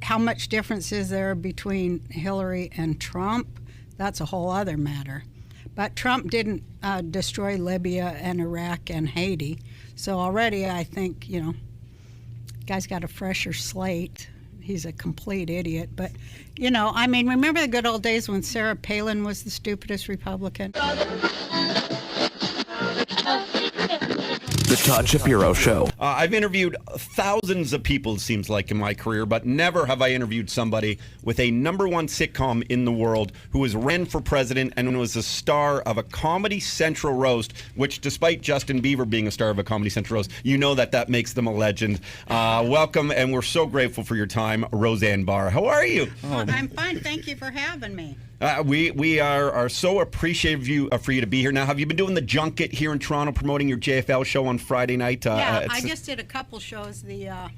how much difference is there between Hillary and Trump? That's a whole other matter. But Trump didn't destroy Libya and Iraq and Haiti. So already I think, guy's got a fresher slate. He's a complete idiot. But, remember the good old days when Sarah Palin was the stupidest Republican? The Todd Shapiro Show. I've interviewed thousands of people, it seems like, in my career, but never have I interviewed somebody with a #1 sitcom in the world who was ran for president and was a star of a Comedy Central roast, which, despite Justin Bieber being a star of a Comedy Central roast, that makes them a legend. Welcome, and we're so grateful for your time, Roseanne Barr. How are you? I'm fine. Thank you for having me. We are so appreciative for you to be here. Now, have you been doing the junket here in Toronto, promoting your JFL show on Friday night? I just did a couple shows. I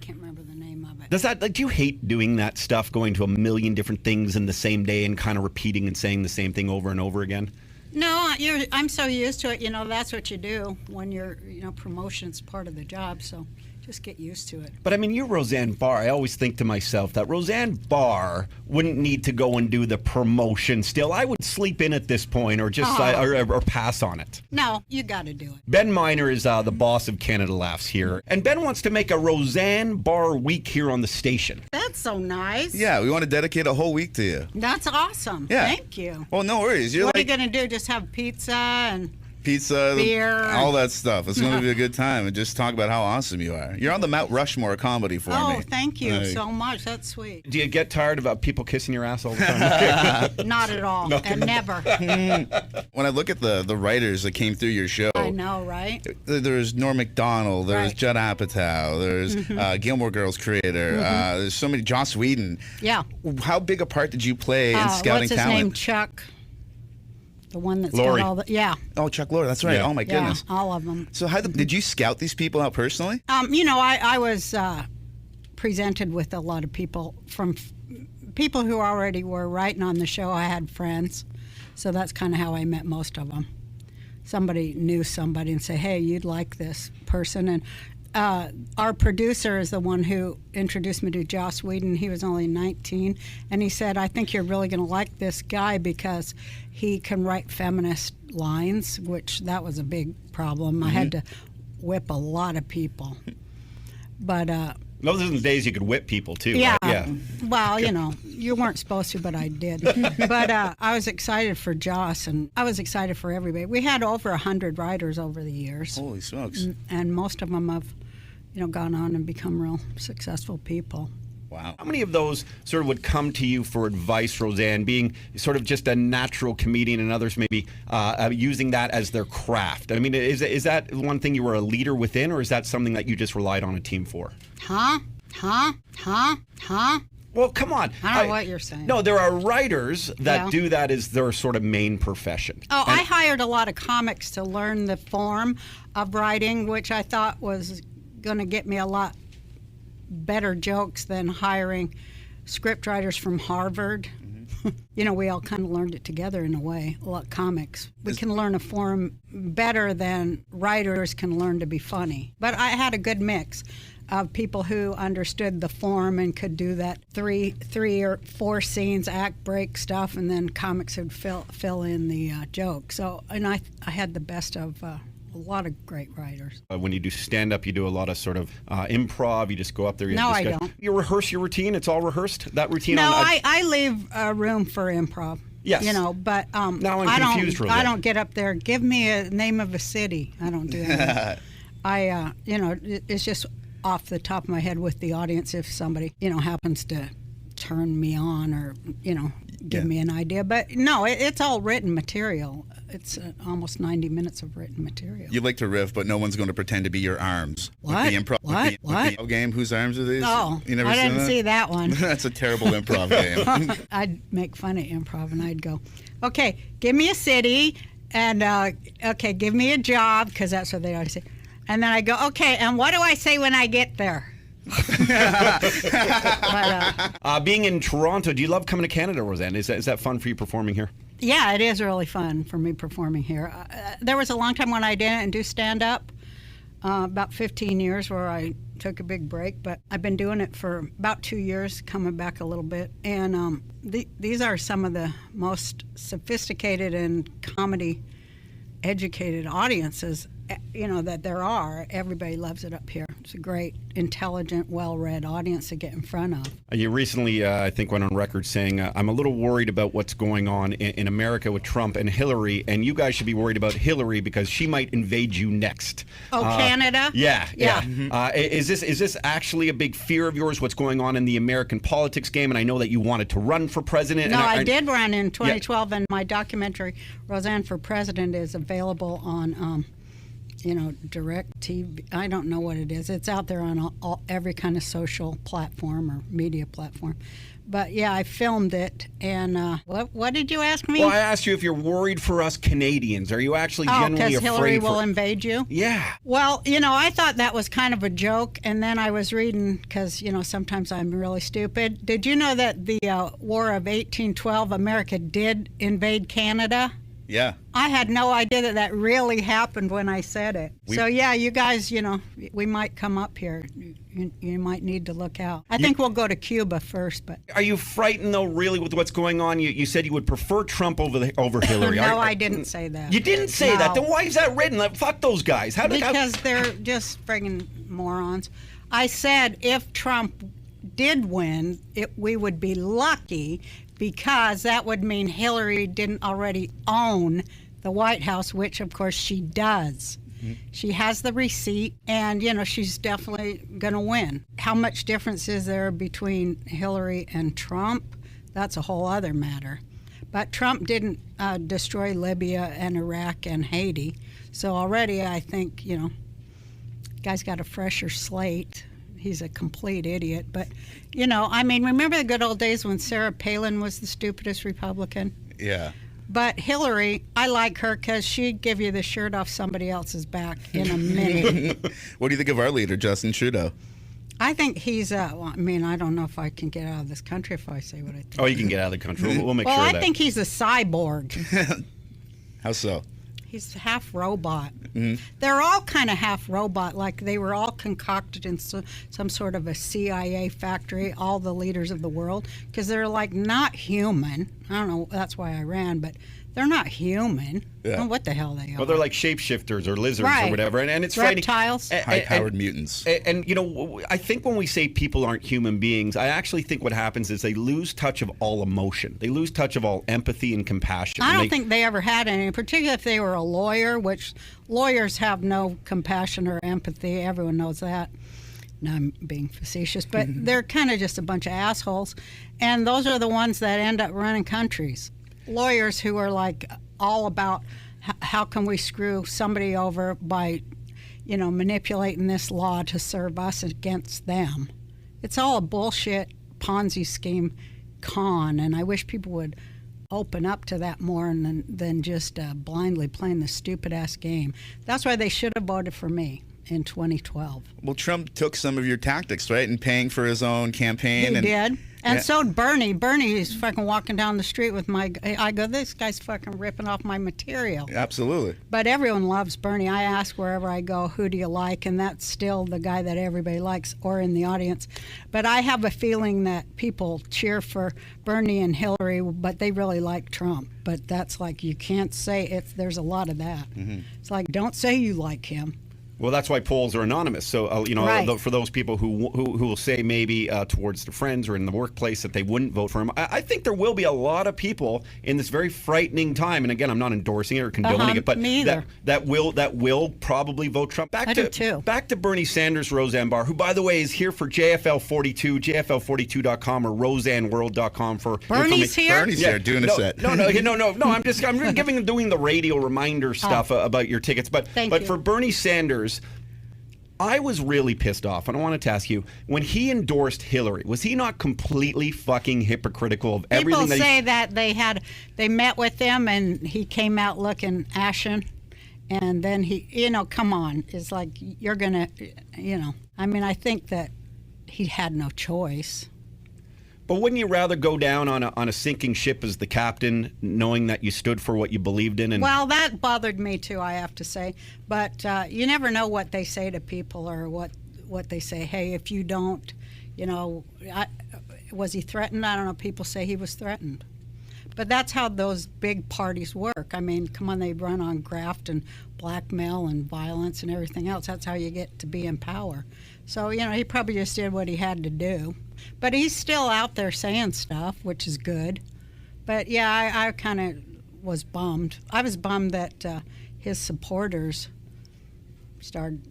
can't remember the name of it. Do you hate doing that stuff, going to a million different things in the same day and kind of repeating and saying the same thing over and over again? No, I'm so used to it. That's what you do when you're, promotion's part of the job. So just get used to it. But you're Roseanne Barr. I always think to myself that Roseanne Barr wouldn't need to go and do the promotion still. I would sleep in at this point or just or pass on it. No, you got to do it. Ben Miner is the boss of Canada Laughs here. And Ben wants to make a Roseanne Barr week here on the station. That's so nice. Yeah, we want to dedicate a whole week to you. That's awesome. Yeah. Thank you. Well, no worries. What are you going to do? Just have pizza and... Pizza, beer, all that stuff. It's going to be a good time, and just talk about how awesome you are. You're on the Mount Rushmore comedy for me. Oh, thank you so much. That's sweet. Do you get tired of people kissing your ass all the time? Not at all, and never. When I look at the writers that came through your show, I know, right? There's Norm Macdonald, there's right. Judd Apatow, there's Gilmore Girls creator, there's so many, Joss Whedon. Yeah. How big a part did you play in scouting what's his talent? name? Chuck. The one that's Lorre. got all the... Yeah. Oh, Chuck Lorre, that's right. Yeah. Oh, my goodness. Yeah, all of them. So did you scout these people out personally? I was presented with a lot of people from people who already were writing on the show. I had friends, so that's kind of how I met most of them. Somebody knew somebody and say, hey, you'd like this person. And our producer is the one who introduced me to Joss Whedon. He was only 19, and he said, I think you're really going to like this guy because he can write feminist lines, which that was a big problem. I had to whip a lot of people. But those are the days you could whip people, too. yeah, right? Yeah. Well, you weren't supposed to, but I did. But I was excited for Joss, and I was excited for everybody. We had over 100 writers over the years. Holy smokes. And most of them have gone on and become real successful people. Wow. How many of those sort of would come to you for advice, Roseanne, being sort of just a natural comedian, and others maybe using that as their craft? Is that one thing you were a leader within, or is that something that you just relied on a team for? Huh? Well, come on. I don't know what you're saying. No, there are writers that do that as their sort of main profession. Oh, I hired a lot of comics to learn the form of writing, which I thought was going to get me a lot better jokes than hiring script writers from Harvard. We all kind of learned it together in a way, a lot of comics. We can learn a form better than writers can learn to be funny. But I had a good mix of people who understood the form and could do that three or four scenes, act break stuff, and then comics would fill in the joke. So, and I had the best of a lot of great writers. When you do stand-up, you do a lot of sort of improv. You just go up there. I don't. You rehearse your routine? It's all rehearsed? That routine? No, I leave room for improv. Yes. But now I'm confused, Roseanne. I don't get up there, give me a name of a city. I don't do that. It's just off the top of my head with the audience if somebody, happens to turn me on or, give me an idea. But no, it's all written material. It's almost 90 minutes of written material. You like to riff, but no one's going to pretend to be your arms. What? With the improv, What? With the game, whose arms are these? Oh, you never I seen didn't that? see that one. That's a terrible improv game. I'd make fun of improv, and I'd go, okay, give me a city, and okay, give me a job, because that's what they always say. And then I go, okay, and what do I say when I get there? But, being in Toronto, do you love coming to Canada, Roseanne? Is that fun for you performing here? Yeah, it is really fun for me performing here. There was a long time when I didn't do stand-up, about 15 years, where I took a big break, but I've been doing it for about 2 years, coming back a little bit. And these are some of the most sophisticated and comedy-educated audiences, that there are. Everybody loves it up here. It's a great, intelligent, well-read audience to get in front of. You recently, I think, went on record saying, I'm a little worried about what's going on in America with Trump and Hillary, and you guys should be worried about Hillary because she might invade you next. Oh, Canada? Yeah. Is this actually a big fear of yours, what's going on in the American politics game? And I know that you wanted to run for president. No, I did run in 2012, and my documentary, Roseanne for President, is available on... direct TV. I don't know what it is. It's out there on every kind of social platform or media platform. But yeah, I filmed it. And what did you ask me? Well, I asked you if you're worried for us Canadians. Are you actually genuinely afraid? Because Hillary will invade you? Yeah. Well, I thought that was kind of a joke. And then I was reading, because, sometimes I'm really stupid. Did you know that the War of 1812, America did invade Canada? Yeah. I had no idea that really happened when I said it. So, yeah, you guys, we might come up here. You might need to look out. I think we'll go to Cuba first. But are you frightened, though, really, with what's going on? You said you would prefer Trump over Hillary. No, I didn't say that. You didn't say that? Then why is that written? Fuck those guys. Because they're just friggin' morons. I said if Trump did win, we would be lucky, because that would mean Hillary didn't already own the White House, which, of course, she does. Mm-hmm. She has the receipt, and, she's definitely going to win. How much difference is there between Hillary and Trump? That's a whole other matter. But Trump didn't destroy Libya and Iraq and Haiti. So already I think, guy's got a fresher slate. He's a complete idiot. But, remember the good old days when Sarah Palin was the stupidest Republican? Yeah. But Hillary, I like her because she'd give you the shirt off somebody else's back in a minute. What do you think of our leader, Justin Trudeau? I think he's, I don't know if I can get out of this country if I say what I think. Oh, you can get out of the country. We'll make sure of that. Well, I think he's a cyborg. How so? He's half robot. Mm-hmm. They're all kind of half robot, like they were all concocted in some sort of a CIA factory, all the leaders of the world, because they're like not human. I don't know, that's why I ran, but they're not human. Yeah. I don't know what the hell they are. Well, they're like shapeshifters or lizards or whatever, and it's reptiles. High-powered mutants. And I think when we say people aren't human beings, I actually think what happens is they lose touch of all emotion. They lose touch of all empathy and compassion. I don't think they ever had any, particularly if they were a lawyer, which lawyers have no compassion or empathy. Everyone knows that. Now I'm being facetious, but they're kind of just a bunch of assholes, and those are the ones that end up running countries. Lawyers who are like all about how can we screw somebody over by, manipulating this law to serve us against them. It's all a bullshit Ponzi scheme con, and I wish people would open up to that more than just blindly playing the stupid-ass game. That's why they should have voted for me in 2012. Well, Trump took some of your tactics, right, in paying for his own campaign. He did. And so did Bernie. Bernie is fucking walking down the street with I go, this guy's fucking ripping off my material. Absolutely. But everyone loves Bernie. I ask wherever I go, who do you like? And that's still the guy that everybody likes, or in the audience. But I have a feeling that people cheer for Bernie and Hillary, but they really like Trump. But that's like, you can't say it. There's a lot of that. Mm-hmm. It's like, don't say you like him. Well, that's why polls are anonymous. So, Right. For those people who will say maybe towards their friends or in the workplace that they wouldn't vote for him, I think there will be a lot of people in this very frightening time. And again, I'm not endorsing it or condoning it, but that will probably vote Trump. I do too. Back to Bernie Sanders, Roseanne Barr, who, by the way, is here for JFL 42, JFL42.com or RoseanneWorld.com for Bernie's here. Bernie's here doing a set. No. I'm doing the radio reminder stuff about your tickets, but for Bernie Sanders, I was really pissed off, and I wanted to ask you, when he endorsed Hillary, was he not completely fucking hypocritical of everything? People say that they met with him and he came out looking ashen, and then he, come on, it's like you're gonna, I think that he had no choice. But wouldn't you rather go down on a sinking ship as the captain, knowing that you stood for what you believed in? Well, that bothered me too, I have to say. But you never know what they say to people or what what they say. Hey, if you don't, was he threatened? I don't know. People say he was threatened. But that's how those big parties work. I mean, come on, they run on graft and blackmail and violence and everything else. That's how you get to be in power. So, he probably just did what he had to do. But he's still out there saying stuff, which is good. But, yeah, I kind of was bummed. I was bummed that his supporters started,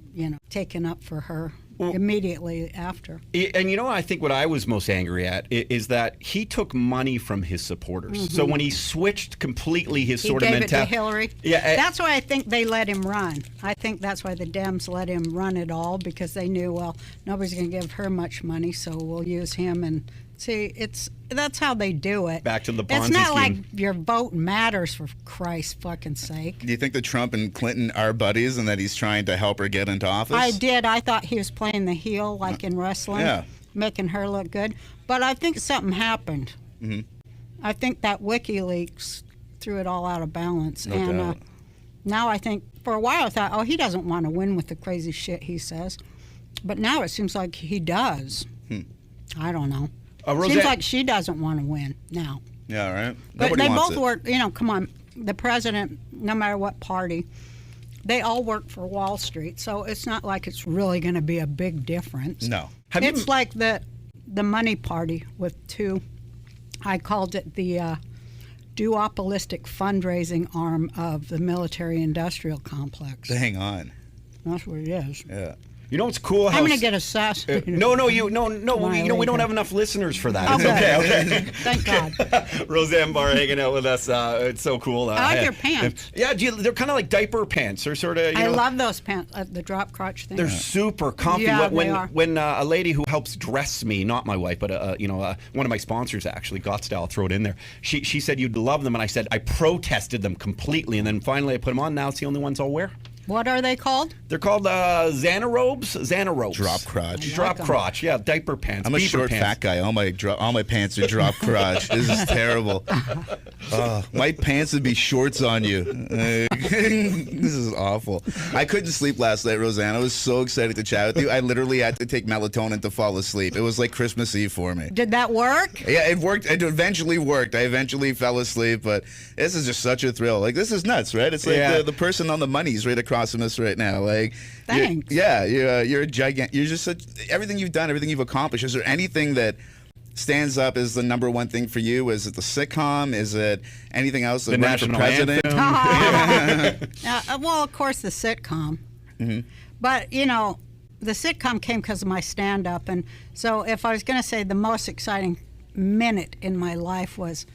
taking up for her immediately after. And I think what I was most angry at is that he took money from his supporters. Mm-hmm. So when he switched completely his he sort of gave mentality. it to Hillary. Yeah, that's why I think they let him run. I think that's why the Dems let him run it all, because they knew, well, nobody's going to give her much money, so we'll use him. And see, that's how they do it. Back to the Ponzi It's not scheme. like your vote matters, for Christ's fucking sake. Do you think that Trump and Clinton are buddies and that he's trying to help her get into office? I did. I thought he was playing the heel, like in wrestling, making her look good. But I think something happened. Mm-hmm. I think that WikiLeaks threw it all out of balance. No doubt. Now I think, for a while I thought, oh, he doesn't want to win with the crazy shit he says. But now it seems like he does. I don't know. Seems like she doesn't want to win now. Yeah, right. But Nobody they wants both it. work, come on, the president, no matter what party, they all work for Wall Street. So it's not like it's really going to be a big difference. No. It's like the money party with two, I called it the duopolistic fundraising arm of the military-industrial complex. Hang on. That's what it is. Yeah. You know what's cool? I'm going to get assassinated. We don't have enough listeners for that. It's okay. Thank God. Roseanne Barr hanging out with us. It's so cool. I like your pants. Yeah, they're kind of like diaper pants. They're sort of. I love those pants, the drop crotch thing. They're super comfy. Yeah, when they are. when a lady who helps dress me, not my wife, but one of my sponsors actually, Gottsdale, I'll throw it in there. She said you'd love them, and I said I protested them completely, and then finally I put them on. Now it's the only ones I'll wear. What are they called? They're called Xanarobes. Drop crotch. Drop crotch. Yeah, diaper pants. I'm a beaver short pants. fat guy. All my pants are drop crotch. This is terrible. My pants would be shorts on you. This is awful. I couldn't sleep last night, Roseanne. I was so excited to chat with you. I literally had to take melatonin to fall asleep. It was like Christmas Eve for me. Did that work? Yeah, it worked. It eventually worked. I eventually fell asleep, but this is just such a thrill. Like, this is nuts, right? It's like the person on the money's right across from us right now. Like, thanks. You're a gigantic. You're just everything you've done, everything you've accomplished. Is there anything that stands up as the number one thing for you? Is it the sitcom? Is it anything else? The national president? Well, of course, the sitcom. Mm-hmm. But, the sitcom came because of my stand-up. And so if I was going to say the most exciting minute in my life was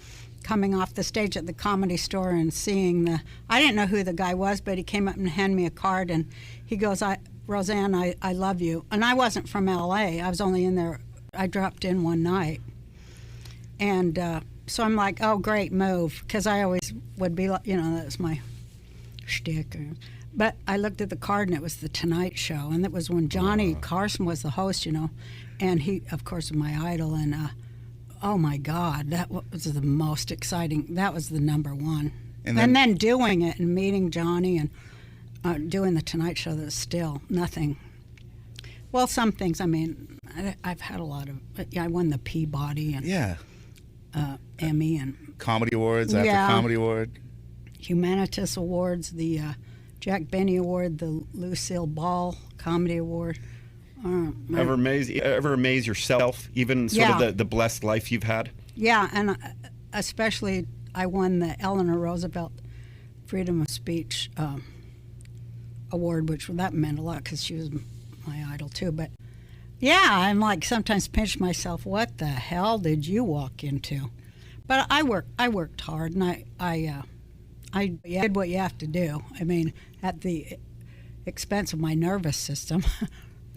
coming off the stage at the Comedy Store and seeing I didn't know who the guy was, but he came up and handed me a card, and he goes, Roseanne, I love you. And I wasn't from L.A. I was only in there. I dropped in one night. And so I'm like, oh, great move, because I always would be like, that's my shtick. But I looked at the card, and it was The Tonight Show, and it was when Johnny Carson was the host, and he, of course, was my idol, and oh my God, that was the most exciting. That was the number one. And then doing it and meeting Johnny and doing the Tonight Show, there's still nothing. Well, some things, I've had a lot of, I won the Peabody and Emmy and Comedy Awards after Comedy Award. Humanitas Awards, the Jack Benny Award, the Lucille Ball Comedy Award. Ever amaze yourself, even sort of the blessed life you've had? Yeah, and especially I won the Eleanor Roosevelt Freedom of Speech Award, which that meant a lot because she was my idol too. But yeah, I'm like sometimes pinch myself, what the hell did you walk into? But I worked hard, and I did what you have to do. At the expense of my nervous system.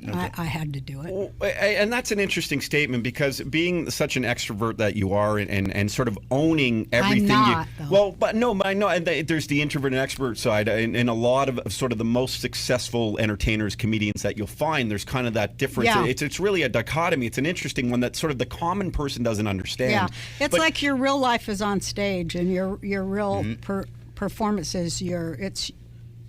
Okay. I had to do it. And that's an interesting statement, because being such an extrovert that you are and sort of owning everything. I'm not, though. Well, but I know. And there's the introvert and extrovert side. And a lot of sort of the most successful entertainers, comedians that you'll find, there's kind of that difference. Yeah. It's really a dichotomy. It's an interesting one that sort of the common person doesn't understand. Yeah, it's like your real life is on stage, and your real performances,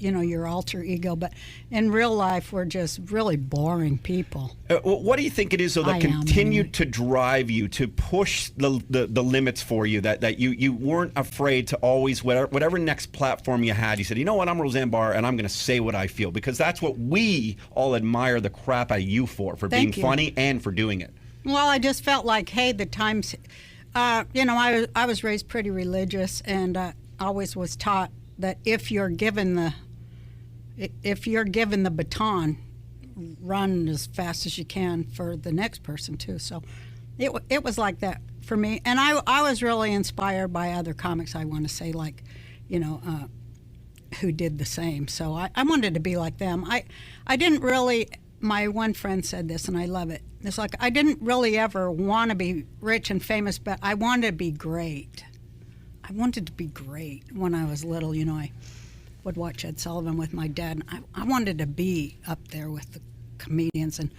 your alter ego. But in real life, we're just really boring people. What do you think it is, though, that I am, continued anyway. to drive you, to push the limits for you, that you weren't afraid to always, whatever next platform you had, you said, you know what, I'm Roseanne Barr, and I'm going to say what I feel, because that's what we all admire the crap out of you for Thank being you. funny and for doing it. Well, I just felt like, hey, the times, I was raised pretty religious, and always was taught that if you're given the baton, run as fast as you can for the next person too. So it was like that for me, and I was really inspired by other comics. I want to say, like, who did the same. So I wanted to be like them. I didn't really. My one friend said this, and I love it. It's like, I didn't really ever want to be rich and famous, but I wanted to be great. I wanted to be great when I was little. I would watch Ed Sullivan with my dad, and I wanted to be up there with the comedians, and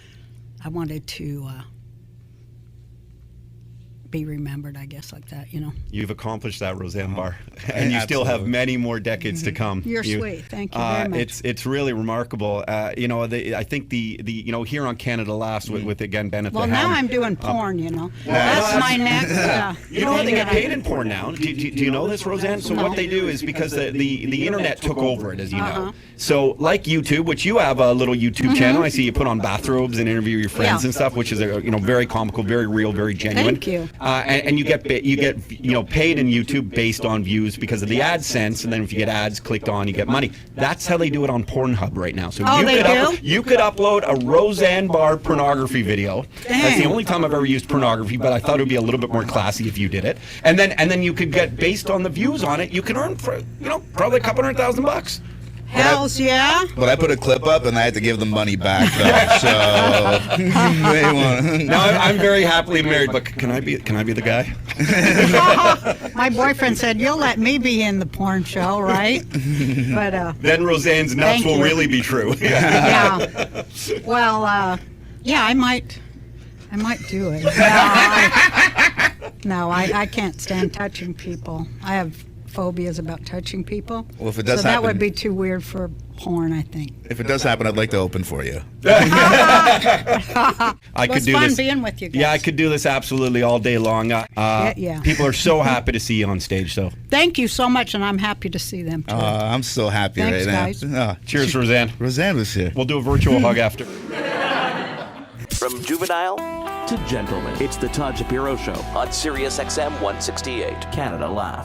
I wanted to be remembered, I guess, like that, You've accomplished that, Roseanne Barr, and you still have many more decades to come. You're sweet. Thank you very much. It's really remarkable. I think the here on Canada Laughs with again Ben at Well, the helm. now I'm doing porn, That's my next. You know they get paid in porn now. Do you know this, Roseanne? So No. what they do is, because the internet took over it, as you know. Uh-huh. So like YouTube, which you have a little YouTube channel. I see you put on bathrobes and interview your friends Yeah. and stuff, which is very comical, very real, very genuine. Thank you. And you get paid in YouTube based on views because of the AdSense, and then if you get ads clicked on, you get money. That's how they do it on Pornhub right now. So you could upload a Roseanne Barr pornography video. That's the only time I've ever used pornography, but I thought it would be a little bit more classy if you did it. And then you could get, based on the views on it, you can earn probably a couple $100,000. Hells yeah. But I put a clip up and I had to give them money back, though. So you may want. Now I'm very happily married, but can I be the guy? My boyfriend said, you'll let me be in the porn show, right? But Then Roseanne's nuts Thank will you. really be true. yeah. Well, I might do it. No, I can't stand touching people. I have phobias about touching people. Well, if it does so that happen- would be too weird for porn, I think. If it does happen, I'd like to open for you. I It could was do fun this. being with you guys. Yeah, I could do this absolutely all day long. Yeah. People are so happy to see you on stage. So Thank you so much, and I'm happy to see them too. I'm so happy Thanks, right guys. now. cheers, Roseanne. Roseanne was here. We'll do a virtual hug after. From juvenile to gentleman, it's the Todd Shapiro Show on SiriusXM 168. Canada Laughs.